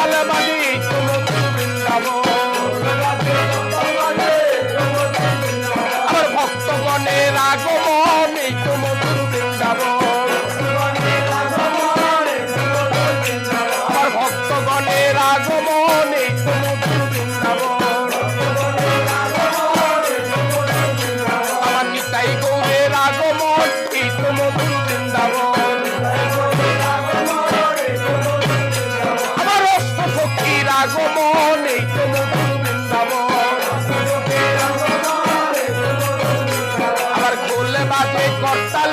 করতাল বাজি মধুর বৃন্দাবন। আমার ভক্তগণের আগমন এই তো মধুর বৃন্দাবন। আমার ভক্তগণের আগমন এই তো মধুর বৃন্দাবন। আমার নিতাই গৌরের আগমন এই তো মধুর বৃন্দাবন। আমার অষ্ট সখীর আগমন এই তো মধুর বৃন্দাবন। আমার গোল বাজে করতাল